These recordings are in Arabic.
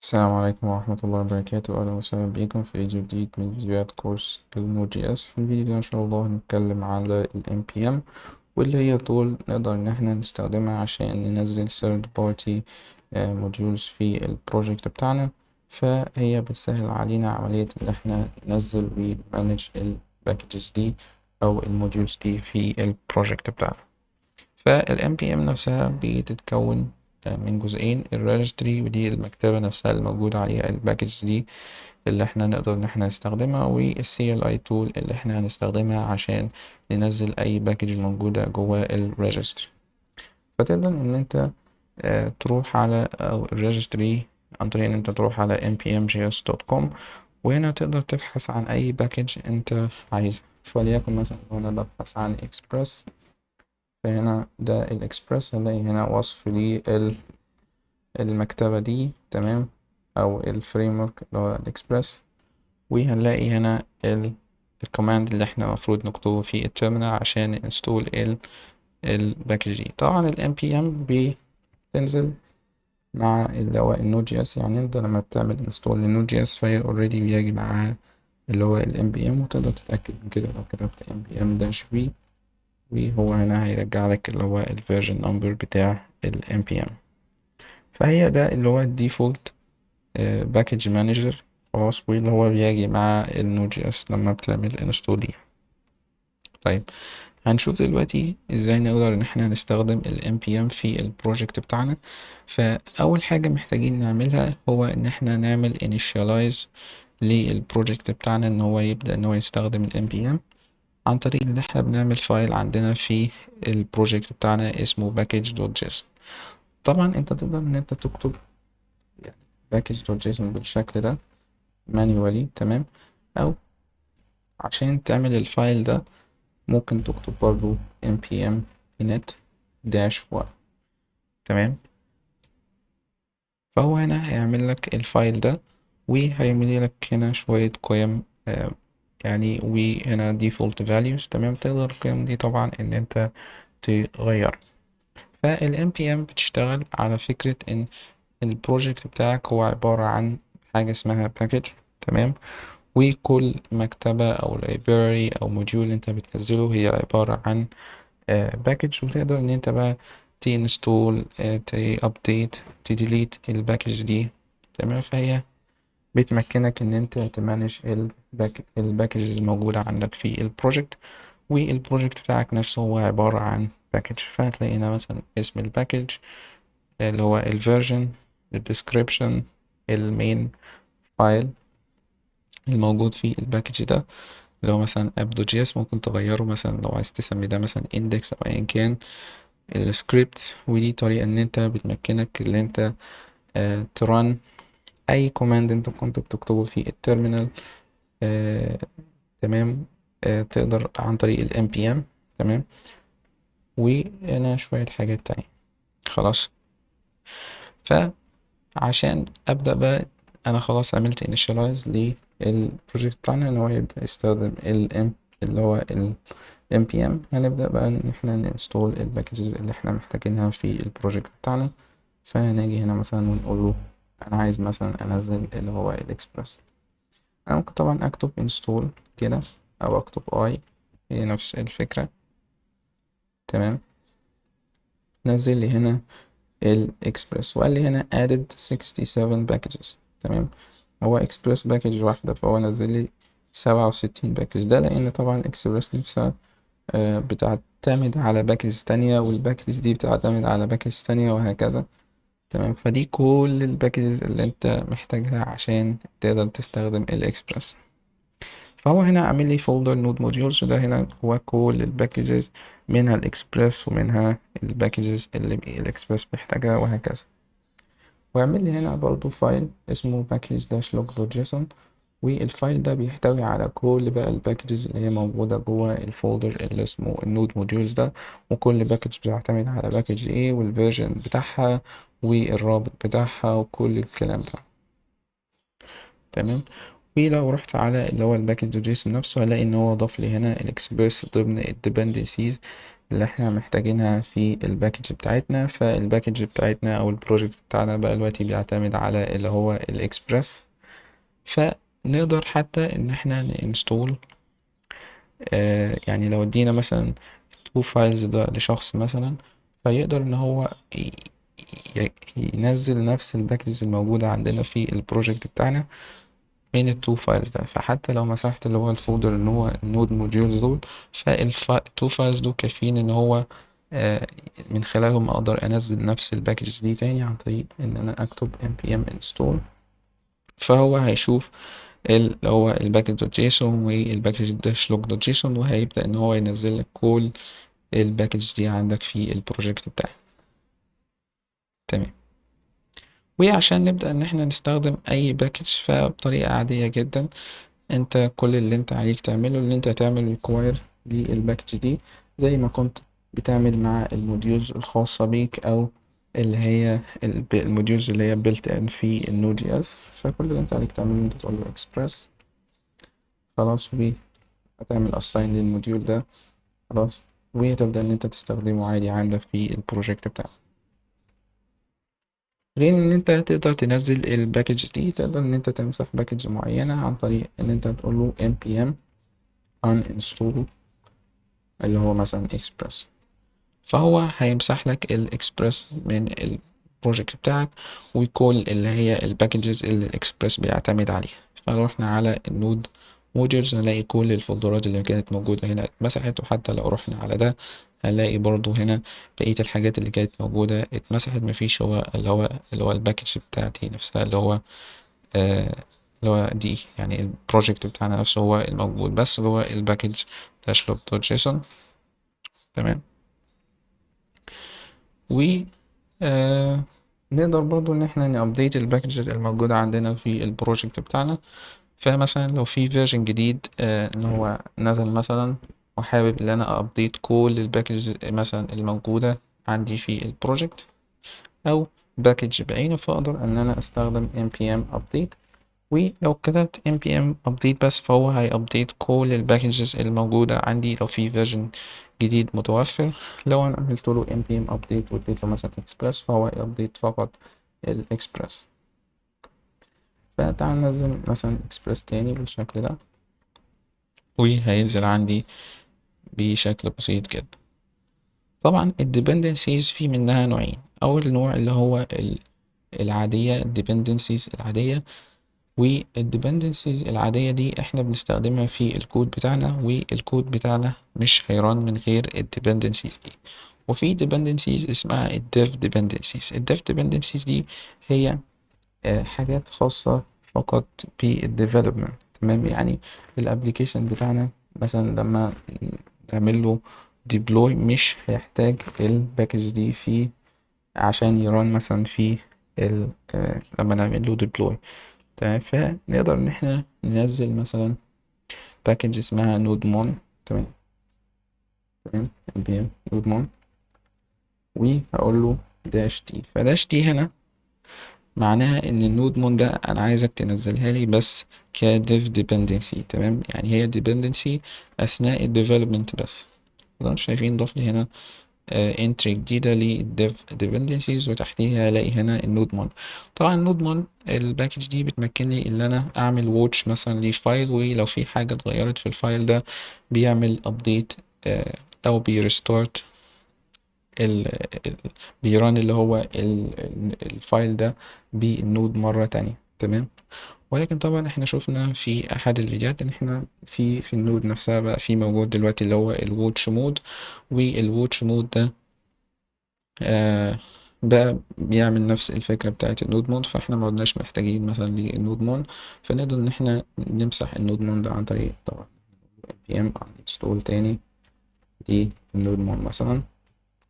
السلام عليكم ورحمة الله وبركاته. أهلا وسهلا بكم في فيديو جديد من فيديوهات كورس النود.js. في الفيديو ده إن شاء الله هنتكلم على ال NPM، واللي هي طول نقدر إن احنا نستخدمها عشان ننزل third party modules في البروجكت بتاعنا. فهي بتسهل علينا عملية إن احنا ننزل ونمانج الباكجز دي أو الموديولز دي في البروجكت بتاعنا. فال NPM نفسها بتتكون من جزئين: الريجستري، ودي المكتبة نفسها اللي موجود عليها الباكج دي اللي احنا نقدر ان احنا نستخدمها، وال CLI tool اللي احنا هنستخدمها عشان ننزل اي باكج موجودة جوه الريجستري. فتقدر ان انت تروح على او الريجستري عن طريق ان انت تروح على npmjs.com، وهنا تقدر تبحث عن اي باكج انت عايزها. فليكن مثلا هنا ببحث عن اكسبرس، فهنا ده الاكسبرس هنلاقي هنا وصف للمكتبة دي، تمام، او الفريم ورك اللي هو الاكسبرس. وهنلاقي هنا الكوماند اللي احنا المفروض نكتبه في التيرمينال عشان انستول الباكج دي. طبعا ال npm بتنزل مع اللي هو النود جي اس، يعني انت لما بتعمل انستول للنود جي اس فهي اوريدي بيجي معاها اللي هو ال npm، وتقدر تتأكد من كده لو كتبت npm-v، وهو هنا هيرجع لك اللي هو الفيرجن نمبر بتاع ال npm. فهي ده اللي هو الديفولت باكج مانجر خلاص، واللي هو بيجي مع النود جي اس لما بتعمل انستول ليه. طيب، هنشوف دلوقتي ازاي نقدر ان احنا نستخدم ال npm في البروجكت بتاعنا. فاول حاجة محتاجين نعملها هو ان احنا نعمل initialize للبروجكت بتاعنا ان هو يبدأ ان هو يستخدم ال npm عن طريق ان احنا بنعمل فايل عندنا في البروجكت بتاعنا اسمه package.json. طبعا انت تقدر ان انت تكتب يعني package.json بالشكل ده manually، تمام، او عشان تعمل الفايل ده ممكن تكتب برضو npm init -1، تمام. فهو هنا هيعمل لك الفايل ده، وهيعمل لك هنا شوية قيم يعني، وهنا default values، تمام. تقدر القيم دي طبعا ان انت تغير. فال npm بتشتغل على فكرة ان البروجكت بتاعك هو عبارة عن حاجة اسمها package، تمام. وكل مكتبة أو library أو موديول أنت بتنزله هي عبارة عن باكج، وتقدر إن أنت بقى تنستول، تابديت، تديليت الباكج دي، تمام. فهي بتمكنك إن أنت تمانج الباكجز الموجودة عندك في البروجكت، والبروجكت بتاعك نفسه هو عبارة عن باكج. فهتلاقي هنا مثلا اسم الباكج اللي هو الفيرجن، الديسكريبشن، المين فايل الموجود في الباكج ده اللي هو مثلا app.js. ممكن تغيره مثلا لو عايز تسمي ده مثلا index او ايا كان السكريبت. ودي طريقة ان انت بتمكنك ان انت تران اي كوماند انت كنت بتكتبه في التيرمينال، آه تمام. تقدر عن طريق ال npm، تمام. وانا شوية حاجات تانية خلاص. فعشان ابدأ بقى، انا خلاص عملت initialize للبروجكت بتاعنا ان هو يبدأ يستخدم اللي هو ال npm. هنبدأ بقى ان احنا ننستول الباكجز اللي احنا محتاجينها في البروجكت بتاعنا. فهنيجي هنا مثلا ونقول له انا عايز مثلا انزل اللي هو الاكسبرس. انا ممكن طبعا اكتب install كده، او اكتب هي نفس الفكرة، تمام. نزل لي هنا الاكسبرس، وقال لي هنا added 67 packages، تمام. هو اكسبرس باكج واحدة، فهو نزل لي 67 باكج. ده لان طبعا الاكسبرس نفسها بتعتمد على باكج تانية، والباكج دي بتعتمد على باكج تانية، وهكذا، تمام. فدي كل الباكجز اللي انت محتاجها عشان تقدر تستخدم الاكسبرس. فهو هنا عامل لي فولدر نود موديولز، وده هنا هو كل الباكجز، منها الاكسبرس ومنها الباكجز اللي الاكسبرس محتاجها، وهكذا. ويعمل لي هنا برضو فايل اسمه package-log.json، والفايل ده بيحتوي على كل بقى الباكجز اللي هي موجودة جوه الفولدر اللي اسمه النود موديولز ده. وكل باكج بتعتمد على باكج ايه، والفيرجن بتاعها، والرابط بتاعها، وكل الكلام ده، تمام. ولو رحت على اللي هو الباكج جيسون نفسه، هلاقي ان هو ضاف لي هنا الاكسبرس ضمن الديبندنسيز اللي احنا محتاجينها في الباكج بتاعتنا. فالباكج بتاعتنا او البروجكت بتاعنا بقى دلوقتي بيعتمد على اللي هو الاكسبريس. فنقدر حتى ان احنا ننستول يعني لو ادينا مثلا تو فايلز ده لشخص مثلا، فيقدر ان هو ينزل نفس الباكجز الموجودة عندنا في البروجكت بتاعنا من التو فايلز ده. فحتى لو مسحت اللي هو الفولدر اللي هو النود موديولز دول، فالتو فايلز دول كافيين ان هو آه، من خلالهم اقدر انزل نفس الباكجز دي تاني عن طريق ان انا اكتب npm install. فهو هيشوف اللي هو الباكج دوت جيسون والباكج داش لوج دوت جيسون، وهيبدأ ان هو ينزل لك كل الباكج دي عندك في البروجكت بتاعك. تمام. وعشان نبدأ ان احنا نستخدم اي باكج فبطريقة عادية جدا، انت كل اللي انت عليك تعمله اللي انت هتعمل ريكواير للباكج دي زي ما كنت بتعمل مع الموديولز الخاصة بيك او اللي هي الموديولز اللي هي built in في النود جي اس. فكل اللي انت عليك تعمله انت تقول له اكسبريس خلاص، وهتعمل assign للموديول ده خلاص، وهتبدأ ان انت تستخدمه عادي عندك في البروجكت بتاعك. غير ان انت تقدر تنزل الباكج دي، تقدر ان انت تمسح باكج معينة عن طريق ان انت تقول له npm uninstall اللي هو مثلا اكسبريس، فهو هيمسح لك الاكسبريس من البروجكت بتاعك ويكون اللي هي الباكجز اللي الاكسبريس بيعتمد عليها. فلو احنا على النود موديولز هنلاقي كل الفولدرات اللي كانت موجودة هنا اتمسحت، وحتى لو رحنا على ده هنلاقي برضو هنا بقية الحاجات اللي كانت موجودة اتمسحت. مفيش هو اللي هو الباكج بتاعتي نفسها اللي هو اللي هو دي يعني البروجكت بتاعنا نفسه هو الموجود بس جوه الباكج داش لوج دوت جيسون. تمام. و آه نقدر برضو ان احنا نابديت الباكجز الموجودة عندنا في البروجكت بتاعنا. فمثلا لو في فيرجن جديد ان هو نزل مثلا، وحابب ان انا ابديت كل الباكجز مثلا الموجودة عندي في البروجكت او باكج بعينه، فاقدر ان انا استخدم npm update. ولو كتبت npm update بس فهو هي update كل الباكجز الموجودة عندي لو في فيرجن جديد متوفر. لو انا عملت له npm update واديت له مثلا express فهو هي update فقط الاكسبرس. فتعال ننزل مثلا express تاني بالشكل ده، وهينزل عندي بشكل بسيط جدا. طبعا ال dependencies في منها نوعين. أول نوع اللي هو العادية dependencies العادية، والdependencies العادية دي احنا بنستخدمها في الكود بتاعنا، والكود بتاعنا مش هيران من غير dependencies دي. وفي dependencies اسمها dev dependencies. dev dependencies دي هي حاجات خاصة فقط بالdevelopment. تمام. يعني الابليكيشن بتاعنا مثلا لما نعمل له deploy مش هيحتاج الباكج دي في عشان يران مثلا في لما نعمل له deploy. تمام. فنقدر ان احنا ننزل مثلا باكج اسمها نودمون. تمام. تمام. npm نودمون، وهقول له داش تي. فداش تي هنا معناها ان النود مون ده انا عايزك تنزلها لي بس كديف ديبندنسي. تمام. يعني هي ديبندنسي اثناء الديفلوبمنت بس. زي شايفين ضاف لي هنا انتري جديدة للديف ديبندنسيز، وتحتيها هلاقي هنا النود مون. طبعا النود مون الباكج دي بتمكنني ان انا اعمل واتش مثلا لفايل، ولو في حاجة اتغيرت في الفايل ده بيعمل ابديت او بيرستارت ال ال بيران اللي هو الفايل ده بالنود مرة تانية. تمام. ولكن طبعا احنا شفنا في احد الفيديوهات ان احنا في النود نفسها بقى في موجود دلوقتي اللي هو الواتش مود. والواتش مود ده آه بقى بيعمل نفس الفكرة بتاعت النود مود، فاحنا ما عدناش محتاجين مثلا للنود مود. فنقدر ان احنا نمسح النود مود ده عن طريق طبعا npm install تاني دي النود مود مثلا،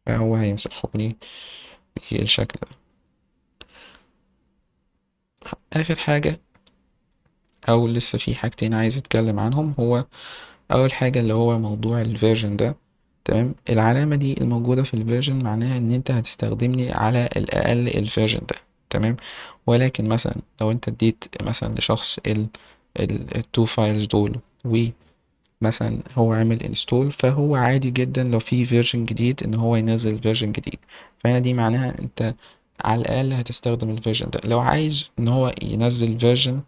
فهو هيمسحه لي بالشكل ده. آخر حاجة أو لسه في حاجتين عايز أتكلم عنهم، هو أول حاجة اللي هو موضوع الفيرجن ده. تمام. العلامة دي الموجودة في الفيرجن معناها إن أنت هتستخدمني على الأقل الفيرجن ده. تمام. ولكن مثلا لو أنت اديت مثلا لشخص التو فايلز دول مثلا هو عامل انستول، فهو عادي جدا لو في فيرجن جديد ان هو ينزل فيرجن جديد. فهنا دي معناها انت على الاقل هتستخدم الفيرجن ده. لو عايز ان هو ينزل فيرجن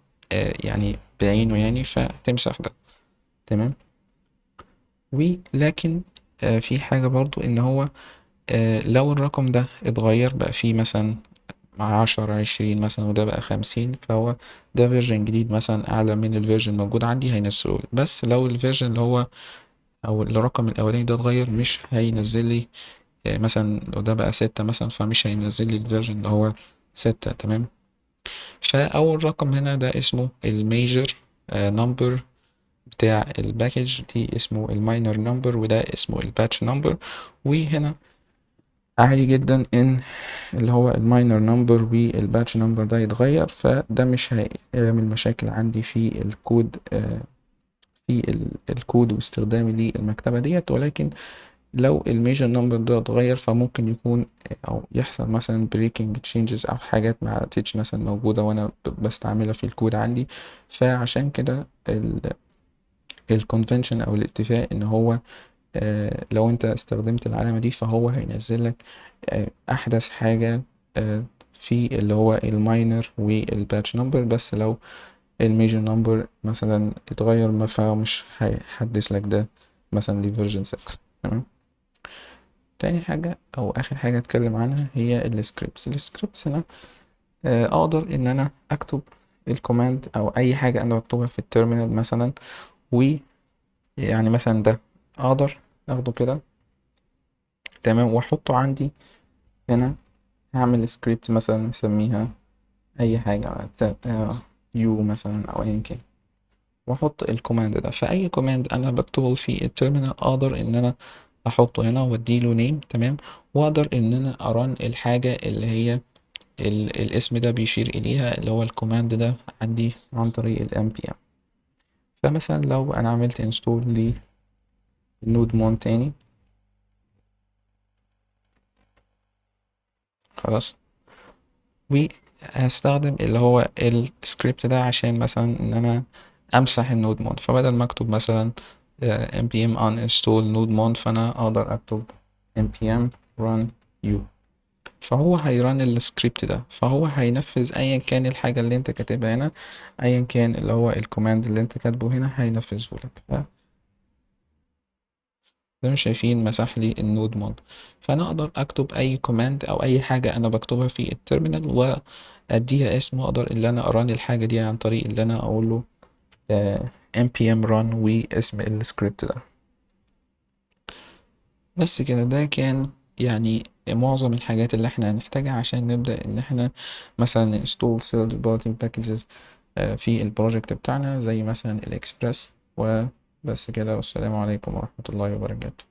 يعني بعينه يعني، فتمسح ده. تمام. ولكن في حاجة برضو ان هو لو الرقم ده اتغير بقى فيه مثلا 10 20 مثلا، وده بقى 50، فهو ده فيرجن جديد مثلا أعلى من الفيرجن الموجود عندي هينزله لي. بس لو الفيرجن اللي هو أو الرقم الأولاني ده اتغير مش هينزل لي مثلا لو ده بقى 6 مثلا، فمش هينزل لي الفيرجن اللي هو 6. تمام. فأول رقم هنا ده اسمه الميجر نمبر بتاع الباكج دي، اسمه الماينر نمبر، وده اسمه الباتش نمبر. وهنا عادي جدا ان اللي هو الماينر نمبر والباتش نمبر ده يتغير، فده مش هيعمل مشاكل عندي في الكود الكود واستخدامي للمكتبة ديت. ولكن لو الميجر نمبر ده اتغير فممكن يكون او يحصل مثلا بريكنج تشينجز او حاجات ما عادتش مثلا موجودة وانا بستعملها في الكود عندي. فعشان كده الكونفنشن او الاتفاق ان هو لو انت استخدمت العلامة دي فهو هينزل لك احدث حاجة في اللي هو الماينر والباتش نمبر. بس لو الميجر نمبر مثلا اتغير ما فمش هيحدث لك ده مثلا لفيرجن 6. تمام. تاني حاجة او اخر حاجة اتكلم عنها هي السكريبتس هنا اقدر ان انا اكتب الكوماند او اي حاجة انا بكتبها في التيرمينال مثلا. ويعني مثلا ده اقدر اخده كده تمام واحطه عندي هنا. هعمل سكريبت مثلا نسميها اي حاجة يو مثلا او ايا كان، واحط الكوماند ده. فاي كوماند انا بكتبه في التيرمينال اقدر ان انا احطه هنا واديله نيم. تمام. واقدر ان انا ارن الحاجة اللي هي الاسم ده بيشير اليها اللي هو الكوماند ده عندي عن طريق الام بي ام. فمثلا لو انا عملت انستول للنود مون تاني خلاص، وهستخدم اللي هو السكريبت ده عشان مثلا ان انا امسح النود مود. فبدل ما اكتب مثلا npm uninstall node mod، فانا اقدر اكتب npm run u. فهو هيرن السكريبت ده، فهو هينفذ ايا كان الحاجة اللي انت كاتبها هنا، ايا كان اللي هو الكوماند اللي انت كاتبه هنا هينفذه لك. زي ما شايفين مسح لي النود مود. فانا اقدر اكتب اي كوماند او اي حاجة انا بكتبها في التيرمينال واديها اسم، واقدر ان انا اران الحاجة دي عن طريق اللي انا اقول له npm run واسم السكريبت ده. بس كده ده كان يعني معظم الحاجات اللي احنا هنحتاجها عشان نبدأ ان احنا مثلا install third party packages في البروجكت بتاعنا زي مثلا الاكسبرس. وبس كده، والسلام عليكم ورحمة الله وبركاته.